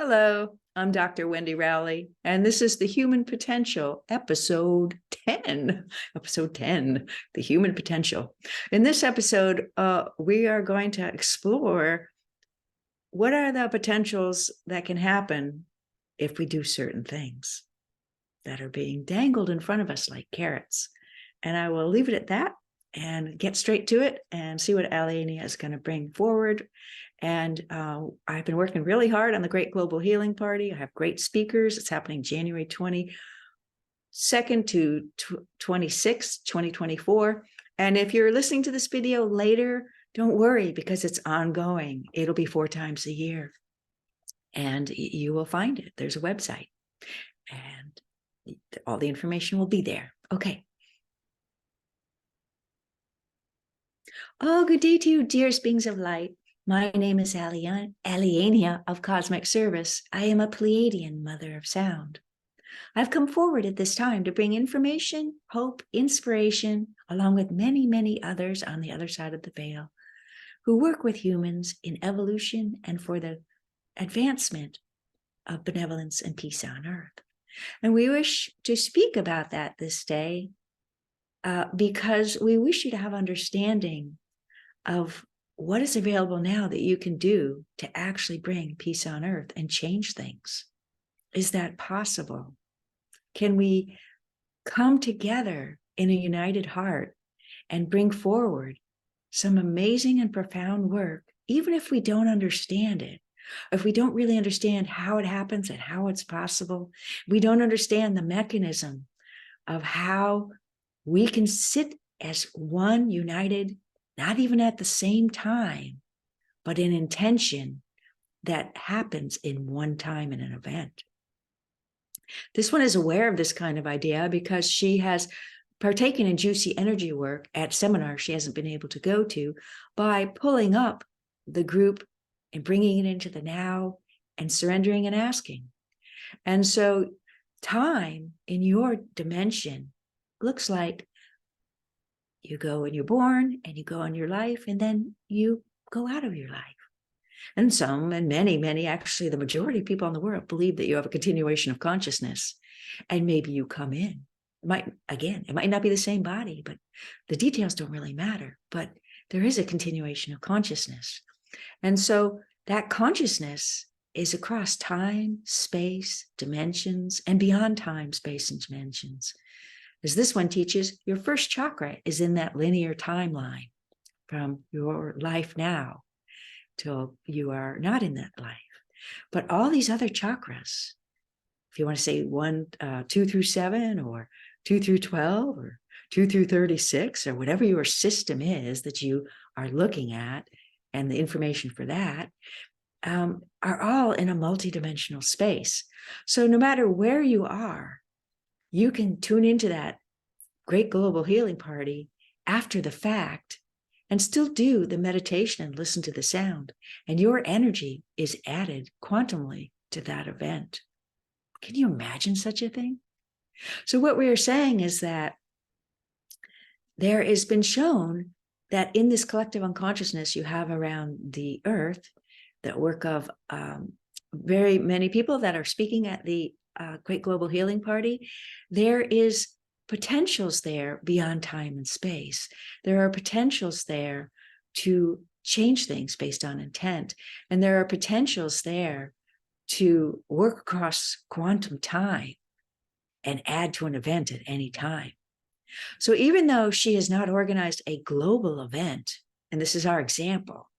Hello, I'm Dr. Wendy Rowley, and this is the Human Potential, episode 10. Episode 10, the Human Potential. In this episode, we are going to explore what are the potentials that can happen if we do certain things that are being dangled in front of us like carrots. And I will leave it at that and get straight to it and see what Aliania is going to bring forward. And I've been working really hard on the Great Global Healing Party. I have great speakers. It's happening January 22nd to 26th, 2024. And if you're listening to this video later, don't worry because it's ongoing. It'll be 4 times a year. And you will find it. There's a website. And all the information will be there. Okay. Oh, good day to you, dearest beings of light. My name is Aliania of Cosmic Service. I am a Pleiadian mother of sound. I've come forward at this time to bring information, hope, inspiration, along with many, many others on the other side of the veil who work with humans in evolution and for the advancement of benevolence and peace on earth. And we wish to speak about that this day because we wish you to have understanding of what is available now that you can do to actually bring peace on earth and change things. Is that possible? Can we come together in a united heart and bring forward some amazing and profound work, even if we don't understand it? If we don't really understand how it happens and how it's possible, we don't understand the mechanism of how we can sit as one united, not even at the same time, but in intention that happens in one time in an event. This one is aware of this kind of idea because she has partaken in juicy energy work at seminars she hasn't been able to go to by pulling up the group and bringing it into the now and surrendering and asking. And so time in your dimension looks like you go when you're born and you go in your life and then you go out of your life. And some, and many, actually the majority of people in the world believe that you have a continuation of consciousness and maybe you come in. It might not be the same body, but the details don't really matter, but there is a continuation of consciousness. And so that consciousness is across time, space, dimensions, and beyond time, space, and dimensions. As this one teaches, your first chakra is in that linear timeline from your life now till you are not in that life. But all these other chakras, if you want to say 2 through 7 or 2 through 12 or 2 through 36 or whatever your system is that you are looking at and the information for that, are all in a multidimensional space. So no matter where you are, you can tune into that Great Global Healing Party after the fact and still do the meditation and listen to the sound. And your energy is added quantumly to that event. Can you imagine such a thing? So what we are saying is that there has been shown that in this collective unconsciousness you have around the earth, the work of very many people that are speaking at the Great Global Healing Party, there is potentials there beyond time and space. There are potentials there to change things based on intent. And there are potentials there to work across quantum time and add to an event at any time. So even though she has not organized a global event, and this is our example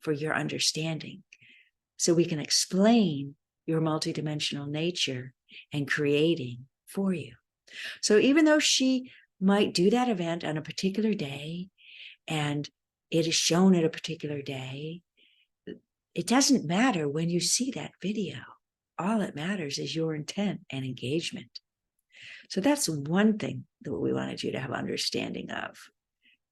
for your understanding, so we can explain your multidimensional nature and creating for you. So even though she might do that event on a particular day and it is shown at a particular day, it doesn't matter when you see that video. All that matters is your intent and engagement. So that's one thing that we wanted you to have understanding of.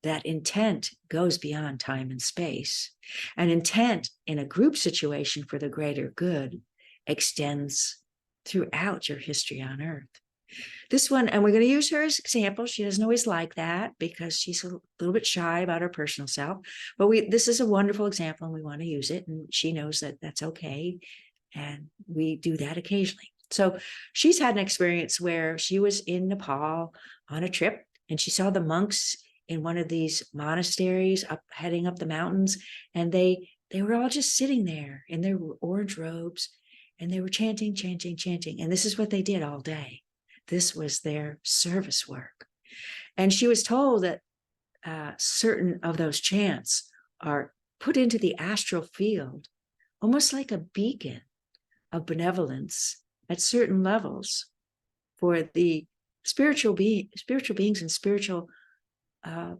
That intent goes beyond time and space. And intent in a group situation for the greater good extends throughout your history on earth. This one, and we're going to use her as example. She doesn't always like that because she's a little bit shy about her personal self. But this is a wonderful example and we want to use it. And she knows that that's okay. And we do that occasionally. So she's had an experience where she was in Nepal on a trip and she saw the monks in one of these monasteries heading up the mountains. And they were all just sitting there in their orange robes and they were chanting, chanting, chanting. And this is what they did all day. This was their service work. And she was told that certain of those chants are put into the astral field, almost like a beacon of benevolence at certain levels for the spiritual beings and spiritual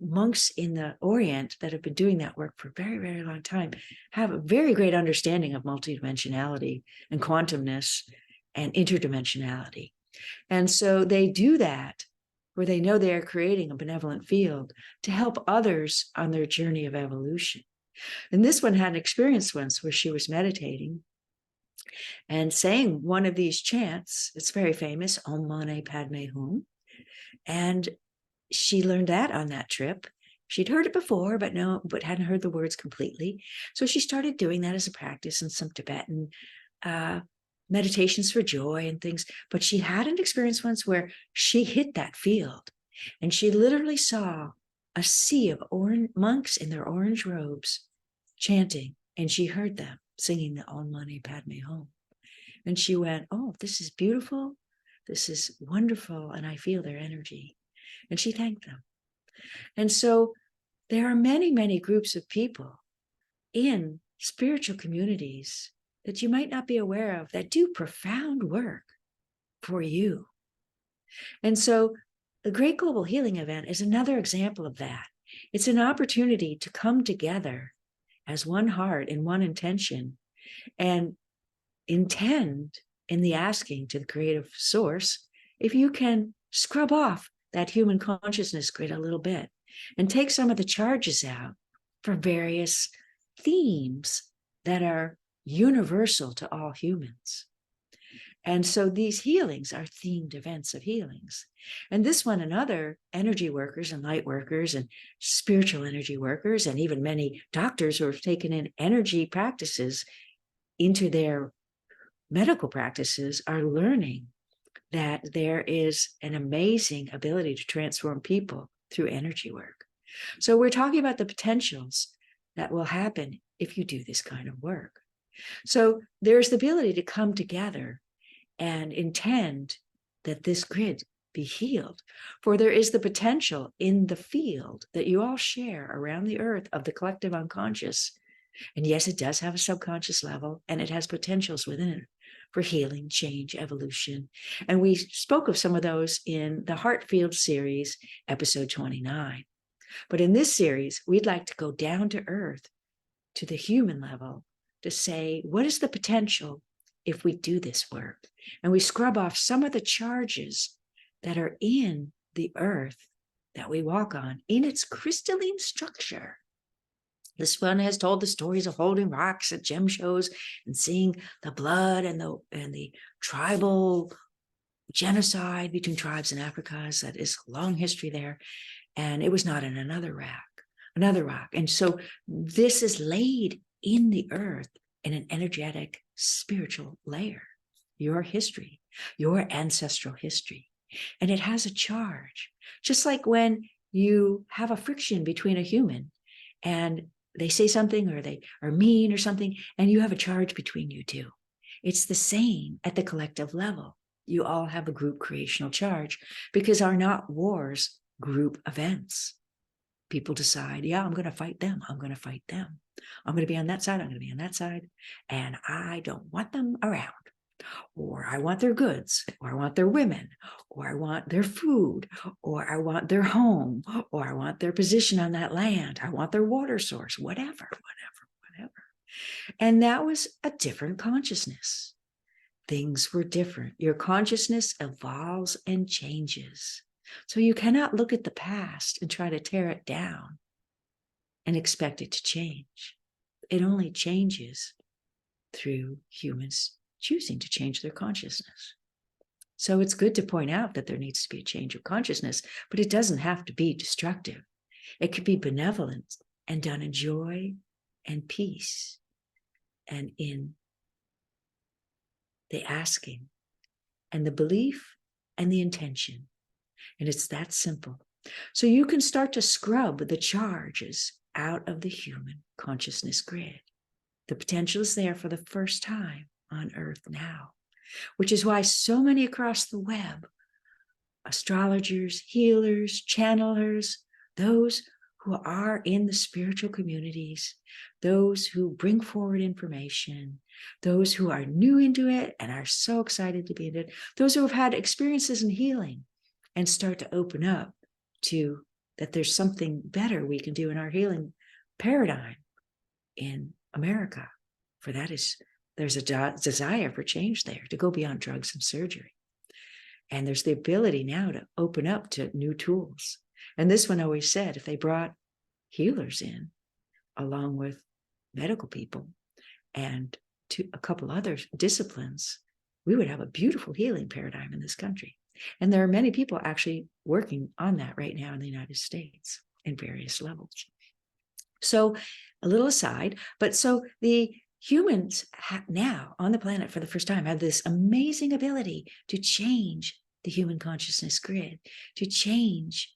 monks in the Orient that have been doing that work for a very, very long time, have a very great understanding of multidimensionality and quantumness and interdimensionality. And so they do that where they know they are creating a benevolent field to help others on their journey of evolution. And this one had an experience once where she was meditating and saying one of these chants. It's very famous, Om Mani Padme Hum. And she learned that on that trip. She'd heard it before, but hadn't heard the words completely. So she started doing that as a practice in some Tibetan meditations for joy and things. But she had an experience once where she hit that field and she literally saw a sea of monks in their orange robes chanting, and she heard them singing the Om Mani Padme Hum. And she went, oh, this is beautiful. This is wonderful. And I feel their energy. And she thanked them. And so there are many, many groups of people in spiritual communities that you might not be aware of that do profound work for you. And so the Great Global Healing Event is another example of that. It's an opportunity to come together as one heart and one intention and intend in the asking to the creative source, if you can scrub off that human consciousness grid a little bit and take some of the charges out for various themes that are universal to all humans. And so these healings are themed events of healings. And this one and other energy workers and light workers and spiritual energy workers, and even many doctors who have taken in energy practices into their medical practices, are learning that there is an amazing ability to transform people through energy work. So we're talking about the potentials that will happen if you do this kind of work. So there's the ability to come together and intend that this grid be healed. For there is the potential in the field that you all share around the earth of the collective unconscious. And yes, it does have a subconscious level, and it has potentials within it for healing, change, evolution. And we spoke of some of those in the Heart Field series, episode 29. But in this series, we'd like to go down to earth, to the human level, to say, what is the potential if we do this work? And we scrub off some of the charges that are in the earth that we walk on, in its crystalline structure. This one has told the stories of holding rocks at gem shows and seeing the blood and the tribal genocide between tribes in Africa. So that is a long history there. And it was not in another rock. And so this is laid in the earth in an energetic, spiritual layer, your history, your ancestral history. And it has a charge, just like when you have a friction between a human and they say something or they are mean or something, and you have a charge between you two. It's the same at the collective level. You all have a group creational charge, because are not wars group events? People decide, yeah, I'm going to fight them. I'm going to fight them. I'm going to be on that side. I'm going to be on that side. And I don't want them around. Or I want their goods, or I want their women, or I want their food, or I want their home, or I want their position on that land. I want their water source, whatever. And that was a different consciousness. Things were different. Your consciousness evolves and changes. So you cannot look at the past and try to tear it down and expect it to change. It only changes through humans choosing to change their consciousness. So it's good to point out that there needs to be a change of consciousness, but it doesn't have to be destructive. It could be benevolent and done in joy and peace and in the asking, and the belief and the intention. And it's that simple. So you can start to scrub the charges out of the human consciousness grid. The potential is there for the first time on Earth now, which is why so many across the web, astrologers, healers, channelers, those who are in the spiritual communities, those who bring forward information, those who are new into it and are so excited to be in it, those who have had experiences in healing and start to open up to that there's something better we can do in our healing paradigm in America. For that is, there's a desire for change there to go beyond drugs and surgery. And there's the ability now to open up to new tools. And this one always said, if they brought healers in, along with medical people and a couple other disciplines, we would have a beautiful healing paradigm in this country. And there are many people actually working on that right now in the United States in various levels. So a little aside, but so the humans now on the planet for the first time have this amazing ability to change the human consciousness grid, to change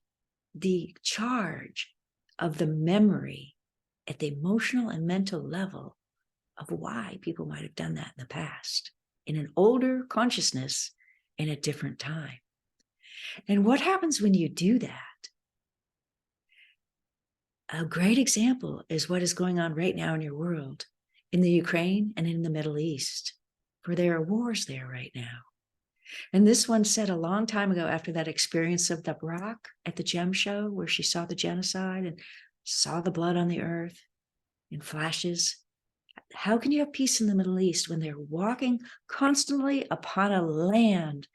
the charge of the memory at the emotional and mental level of why people might have done that in the past, in an older consciousness in a different time. And what happens when you do that? A great example is what is going on right now in your world, in the Ukraine and in the Middle East, for there are wars there right now. And this one said a long time ago, after that experience of the rock at the gem show, where she saw the genocide and saw the blood on the earth in flashes, how can you have peace in the Middle East when they're walking constantly upon a land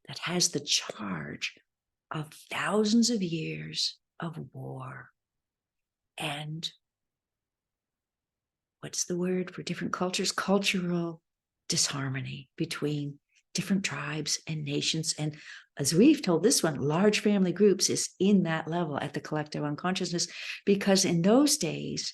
that has the charge of thousands of years of war? And what's the word for different cultures? Cultural disharmony between different tribes and nations. And as we've told this one, large family groups is in that level at the collective unconsciousness, because in those days,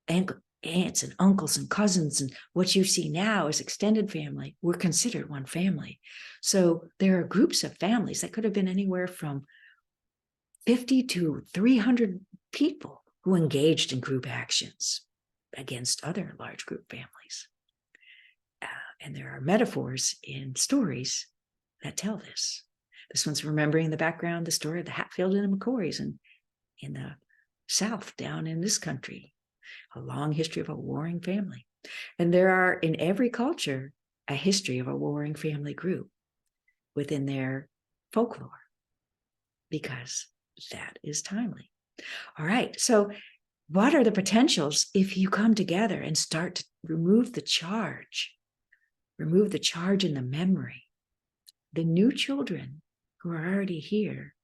aunts and uncles and cousins and what you see now as extended family were considered one family. So there are groups of families that could have been anywhere from 50 to 300 people who engaged in group actions against other large group families. And there are metaphors in stories that tell this. This one's remembering in the background the story of the Hatfield and the McCoys in the South down in this country, a long history of a warring family. And there are in every culture a history of a warring family group within their folklore, because that is timely. All right, so what are the potentials if you come together and start to remove the charge in the memory? The new children who are already here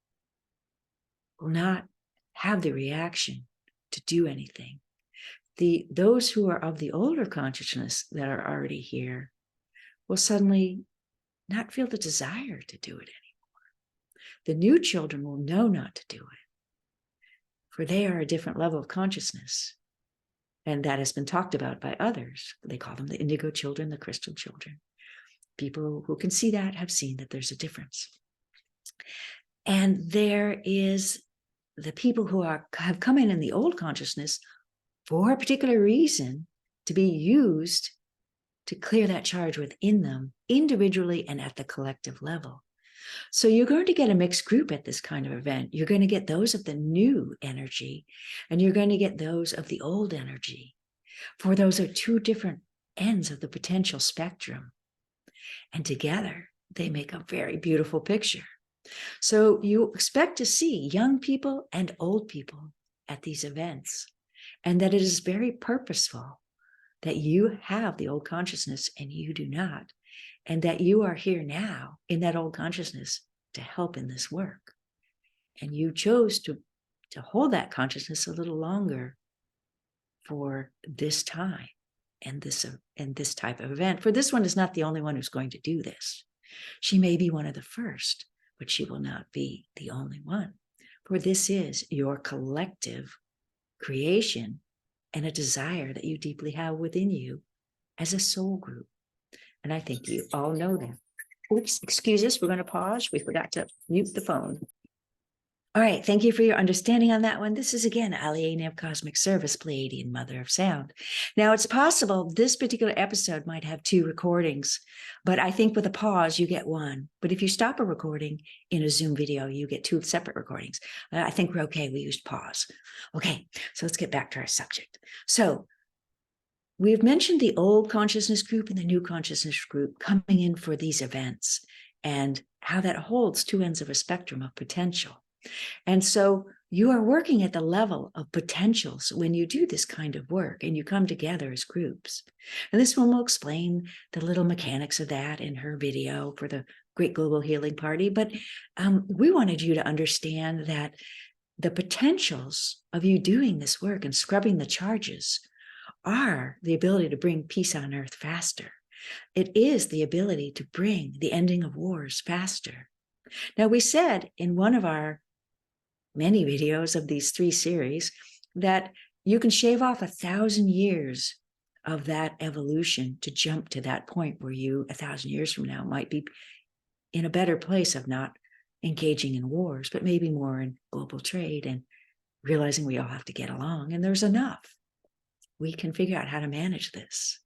will not have the reaction to do anything. Those who are of the older consciousness that are already here will suddenly not feel the desire to do it anymore. The new children will know not to do it, for they are a different level of consciousness. And that has been talked about by others. They call them the indigo children, the crystal children. People who can see that have seen that there's a difference. And there is the people who have come in the old consciousness for a particular reason to be used to clear that charge within them individually and at the collective level. So you're going to get a mixed group at this kind of event. You're going to get those of the new energy, and you're going to get those of the old energy. For those are two different ends of the potential spectrum. And together, they make a very beautiful picture. So you expect to see young people and old people at these events, and that it is very purposeful that you have the old consciousness and you do not, and that you are here now in that old consciousness to help in this work. And you chose to hold that consciousness a little longer for this time and this type of event. For this one is not the only one who's going to do this. She may be one of the first, but she will not be the only one. For this is your collective creation and a desire that you deeply have within you as a soul group. And I think you all know that. Oops, excuse us, we're going to pause. We forgot to mute the phone. All right, thank you for your understanding on that one. This is again Aliena of Cosmic Service, Pleiadian Mother of Sound. Now, it's possible this particular episode might have 2 recordings, but I think with a pause, you get 1. But if you stop a recording in a Zoom video, you get 2 separate recordings. I think we're okay. We used pause. Okay, so let's get back to our subject. So we've mentioned the old consciousness group and the new consciousness group coming in for these events and how that holds 2 ends of a spectrum of potential. And so you are working at the level of potentials when you do this kind of work and you come together as groups. And this one will explain the little mechanics of that in her video for the Great Global Healing Party. But we wanted you to understand that the potentials of you doing this work and scrubbing the charges are the ability to bring peace on earth faster. It is the ability to bring the ending of wars faster. Now, we said in one of our many videos of these 3 series that you can shave off 1,000 years of that evolution to jump to that point where you 1,000 years from now might be in a better place of not engaging in wars, but maybe more in global trade and realizing we all have to get along and there's enough. We can figure out how to manage this.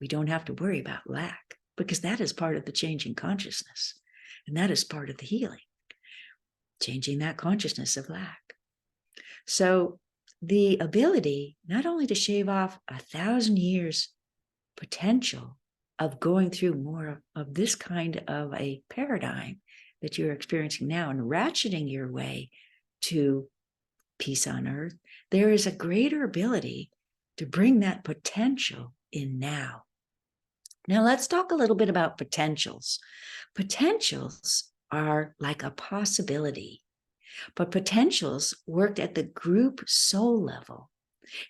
We don't have to worry about lack because that is part of the changing consciousness and that is part of the healing. Changing that consciousness of lack. So the ability not only to shave off 1,000 years potential of going through more of this kind of a paradigm that you're experiencing now and ratcheting your way to peace on earth, there is a greater ability to bring that potential in now. Now let's talk a little bit about potentials. Potentials are like a possibility, but potentials worked at the group soul level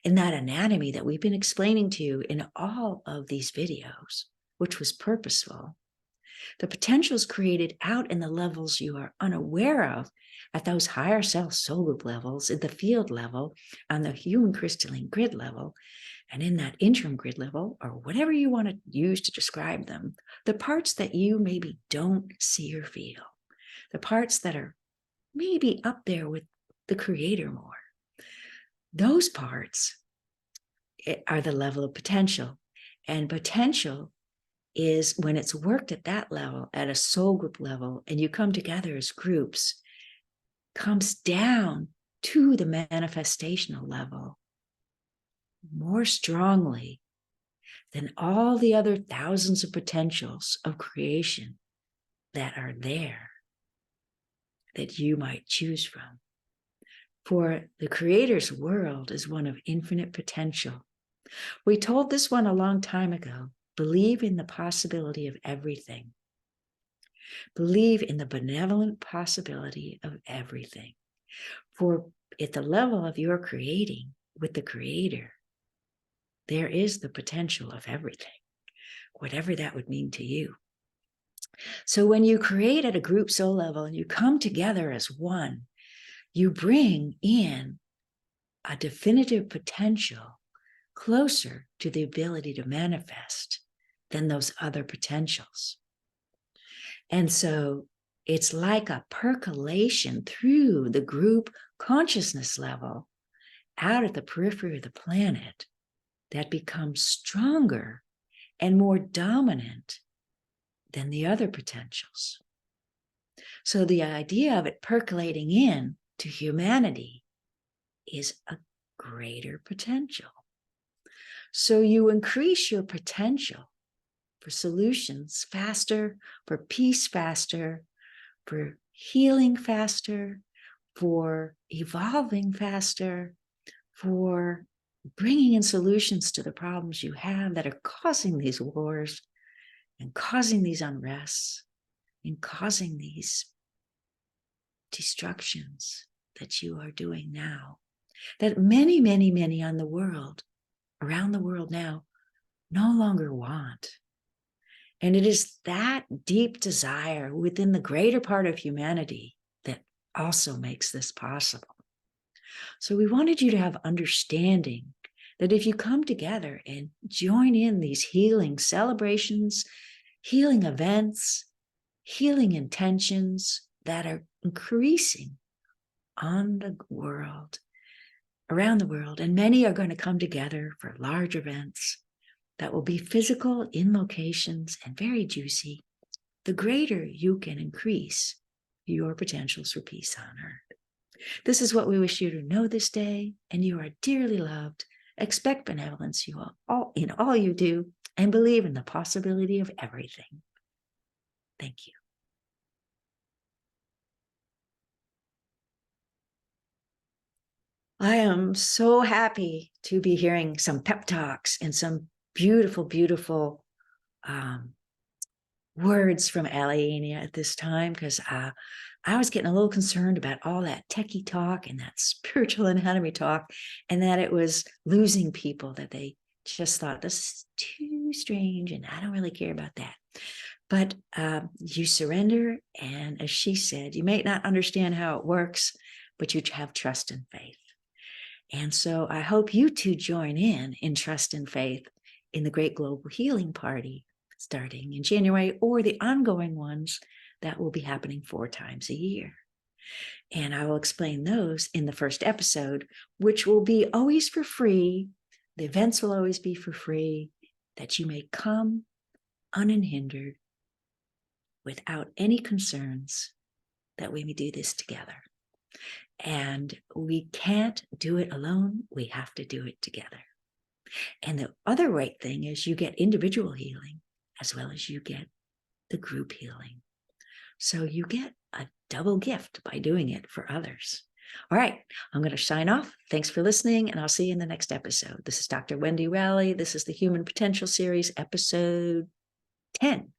in that anatomy that we've been explaining to you in all of these videos, which was purposeful. The potentials created out in the levels you are unaware of at those higher self soul group levels, at the field level, on the human crystalline grid level, and in that interim grid level, or whatever you want to use to describe them, the parts that you maybe don't see or feel, the parts that are maybe up there with the creator more, those parts are the level of potential. And potential is when it's worked at that level, at a soul group level, and you come together as groups, comes down to the manifestational level more strongly than all the other thousands of potentials of creation that are there that you might choose from. For the Creator's world is one of infinite potential. We told this one a long time ago. Believe in the possibility of everything. Believe in the benevolent possibility of everything. For at the level of your creating with the Creator, there is the potential of everything, whatever that would mean to you. So when you create at a group soul level and you come together as one, you bring in a definitive potential closer to the ability to manifest than those other potentials. And so it's like a percolation through the group consciousness level out at the periphery of the planet that becomes stronger and more dominant than the other potentials. So the idea of it percolating in to humanity is a greater potential. So you increase your potential for solutions faster, for peace faster, for healing faster, for evolving faster, for bringing in solutions to the problems you have that are causing these wars and causing these unrests and causing these destructions that you are doing now, that many, many, many on the world, around the world now, no longer want. And it is that deep desire within the greater part of humanity that also makes this possible. So we wanted you to have understanding that if you come together and join in these healing celebrations healing events, healing intentions that are increasing on the world, around the world. And many are going to come together for large events that will be physical in locations and very juicy. The greater you can increase your potentials for peace on earth. This is what we wish you to know this day, and you are dearly loved. Expect benevolence in all you do, and believe in the possibility of everything. Thank you. I am so happy to be hearing some pep talks and some beautiful, beautiful words from Aliania at this time, because I was getting a little concerned about all that techie talk and that spiritual anatomy talk, and that it was losing people, that they just thought this is too strange and I don't really care about that. But you surrender, and as she said, you may not understand how it works, but you have trust and faith. And so I hope you too join in trust and faith in the Great Global Healing Party starting in January, or the ongoing ones that will be happening 4 times a year. And I will explain those in the first episode, which will be always for free. The events will always be for free, that you may come unhindered without any concerns, that we may do this together. And we can't do it alone. We have to do it together. And the other great thing is you get individual healing as well as you get the group healing. So you get a double gift by doing it for others. All right, I'm going to sign off. Thanks for listening, and I'll see you in the next episode. This is Dr. Wendy Rowley. This is the Human Potential Series, episode 10.